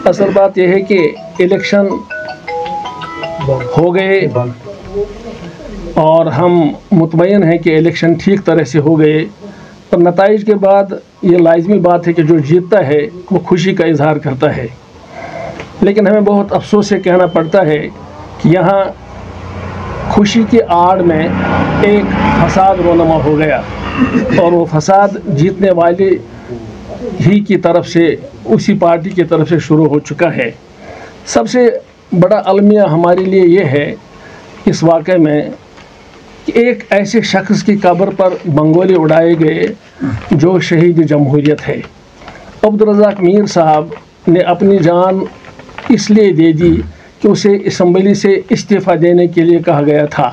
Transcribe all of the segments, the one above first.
असल बात यह है कि इलेक्शन हो गए और हम मुतमईन हैं कि इलेक्शन ठीक तरह से हो गए, और नताइज के बाद ये लाजमी बात है कि जो जीतता है वो खुशी का इजहार करता है। लेकिन हमें बहुत अफसोस से कहना पड़ता है कि यहाँ खुशी की आड़ में एक फसाद रोनमा हो गया, और वो फसाद जीतने वाले ही की तरफ से, उसी पार्टी की तरफ से शुरू हो चुका है। सबसे बड़ा अलमिया हमारे लिए ये है इस वाक़े में कि एक ऐसे शख्स की कब्र पर बंगोले उड़ाए गए जो शहीद जमहूरियत है। अब्दुल रज़ाक मीर साहब ने अपनी जान इसलिए दे दी कि उसे असम्बली से इस्तीफ़ा देने के लिए कहा गया था,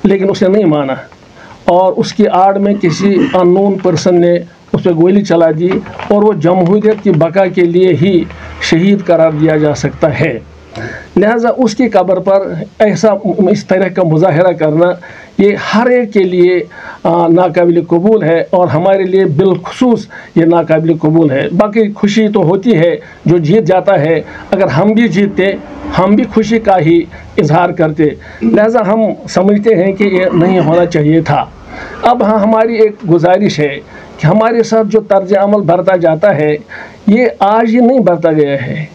लेकिन उसने नहीं माना, और उसकी आड़ में किसी अननोन पर्सन ने उस पर गोली चला दी, और वो जमहूरियत की बका के लिए ही शहीद करार दिया जा सकता है। लिहाजा उसकी कब्र पर ऐसा इस तरह का मुजाहरा करना ये हर एक के लिए नाकाबिल कबूल है, और हमारे लिए बिलखुसूस ये नाकाबिल कबूल है। बाकी खुशी तो होती है जो जीत जाता है, अगर हम भी जीतते हम भी खुशी का ही इजहार करते। लिहाजा हम समझते हैं कि ये नहीं होना चाहिए था। अब हाँ, हमारी एक गुजारिश है कि हमारे साथ जो तर्ज अमल बरता जाता है ये आज ही नहीं बरता गया है।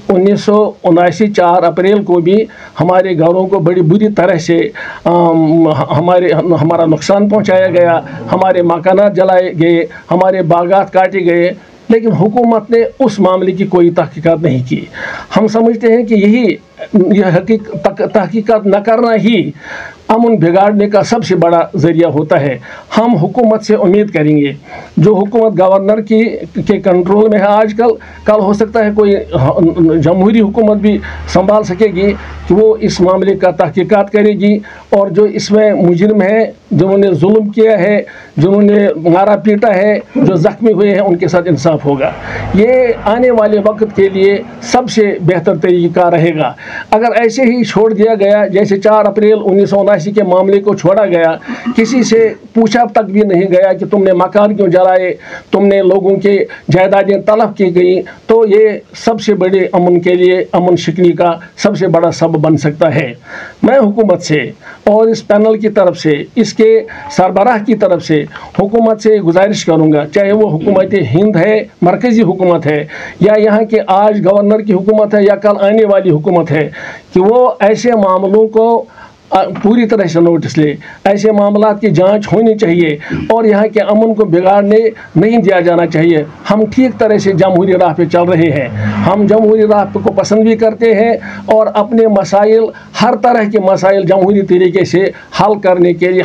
1979 4 अप्रैल को भी हमारे घरों को बड़ी बुरी तरह से हमारा नुकसान पहुंचाया गया, हमारे मकानात जलाए गए, हमारे बागात काटे गए, लेकिन हुकूमत ने उस मामले की कोई तहकीकात नहीं की। हम समझते हैं कि यह तहकीकात न करना ही अमन बिगाड़ने का सबसे बड़ा ज़रिया होता है। हम हुकूमत से उम्मीद करेंगे, जो हुकूमत गवर्नर के कंट्रोल में है आजकल, कल हो सकता है कोई जमहूरी हुकूमत भी संभाल सकेगी कि वो इस मामले का तहकीकात करेगी, और जो इसमें मुजरिम हैं, जिन्होंने जुल्म किया है, जिन्होंने मारा पीटा है, जो ज़ख्मी हुए हैं, उनके साथ इंसाफ होगा। ये आने वाले वक्त के लिए सबसे बेहतर तरीका रहेगा। अगर ऐसे ही छोड़ दिया गया जैसे 4 अप्रैल 1979 के मामले को छोड़ा गया, किसी से पूछा तक भी नहीं गया कि तुमने मकान क्यों जलाए, तुमने लोगों के जायदादें तलब की गई, तो ये सबसे बड़े अमन के लिए अमन शिकनी का सबसे बड़ा सबब बन सकता है। मैं हुकूमत से और इस पैनल की तरफ से, इसके सरबराह की तरफ से हुकूमत से गुजारिश करूँगा, चाहे वो हुकूमत हिंद है, मरकज़ी हुकूमत है, या यहाँ के आज गवर्नर की हुकूमत है, या कल आने वाली हुकूमत है, कि वो ऐसे मामलों को पूरी तरह से नोटिस ले। ऐसे मामलात की जांच होनी चाहिए और यहाँ के अमन को बिगाड़ने नहीं दिया जाना चाहिए। हम ठीक तरह से जमहूरी राह पे चल रहे हैं, हम जमहूरी राह को पसंद भी करते हैं और अपने मसाइल, हर तरह के मसाइल जमहूरी तरीके से हल करने के लिए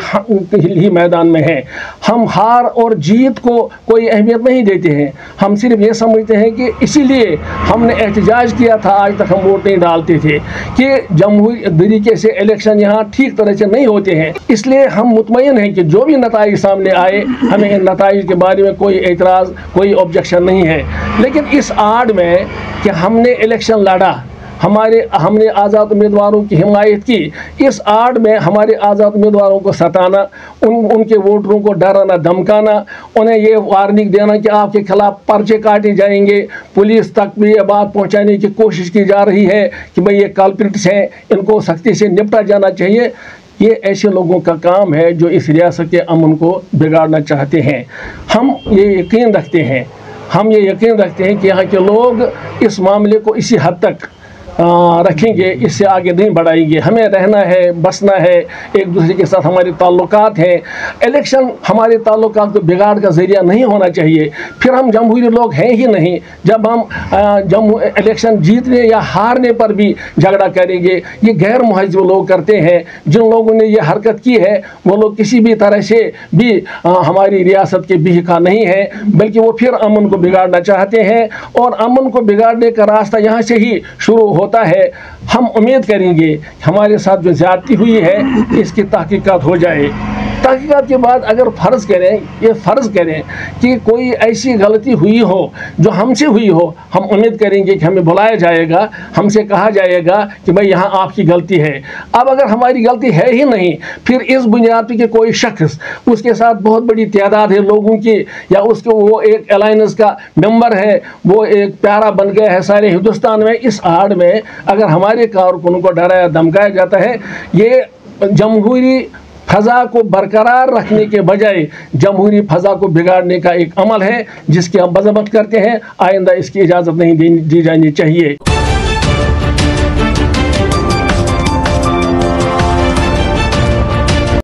ही मैदान में हैं। हम हार और जीत को कोई अहमियत नहीं देते हैं, हम सिर्फ ये समझते हैं कि इसीलिए हमने एहतजाज किया था, आज तक हम वोट नहीं डालते थे कि जमहूरी तरीके से इलेक्शन यहाँ ठीक तरह से नहीं होते हैं। इसलिए हम मुतमईन हैं कि जो भी नताइज सामने आए, हमें इन नताइज के बारे में कोई एतराज़, कोई ऑब्जेक्शन नहीं है। लेकिन इस आड़ में कि हमने इलेक्शन लड़ा, हमने आज़ाद उम्मीदवारों की हिमायत की, इस आड़ में हमारे आज़ाद उम्मीदवारों को सताना, उनके वोटरों को डराना धमकाना, उन्हें ये वार्निंग देना कि आपके खिलाफ पर्चे काटे जाएंगे, पुलिस तक भी ये बात पहुंचाने की कोशिश की जा रही है कि भाई ये कल्प्रिट्स हैं, इनको सख्ती से निपटा जाना चाहिए। ये ऐसे लोगों का काम है जो इस रियासत के अमन को बिगाड़ना चाहते हैं। हम ये यकीन रखते हैं कि यहाँ के लोग इस मामले को इसी हद तक रखेंगे, इससे आगे नहीं बढ़ाएंगे। हमें रहना है, बसना है, एक दूसरे के साथ हमारे ताल्लुकात हैं। इलेक्शन हमारे ताल्लुकात को बिगाड़ का ज़रिया नहीं होना चाहिए। फिर हम जमहूरी लोग हैं ही नहीं जब हम इलेक्शन जीतने या हारने पर भी झगड़ा करेंगे। ये गैर महज़ब लोग करते हैं। जिन लोगों ने ये हरकत की है वो लोग किसी भी तरह से भी हमारी रियासत के बिहका नहीं है, बल्कि वो फिर अमन को बिगाड़ना चाहते हैं, और अमन को बिगाड़ने का रास्ता यहाँ से ही शुरू होता है। हम उम्मीद करेंगे हमारे साथ जो ज़्यादती हुई है इसकी तहकीकात हो जाए, तहकीकात के बाद अगर फ़र्ज़ करें, ये फ़र्ज़ करें कि कोई ऐसी गलती हुई हो जो हमसे हुई हो, हम उम्मीद करेंगे कि हमें बुलाया जाएगा, हमसे कहा जाएगा कि भाई यहाँ आपकी गलती है। अब अगर हमारी गलती है ही नहीं, फिर इस बुनियाद पर कि कोई शख्स, उसके साथ बहुत बड़ी तादाद है लोगों की, या उसको वो एक अलायंस का मेंबर है, वो एक प्यारा बन गया है सारे हिंदुस्तान में, इस आड़ में अगर हमारे कारकुनों को डराया धमकाया जाता है, ये जमहूरी फ़ज़ा को बरकरार रखने के बजाय जमहूरी फ़ज़ा को बिगाड़ने का एक अमल है जिसकी हम मज़म्मत करते हैं। आइंदा इसकी इजाज़त नहीं दी जानी चाहिए।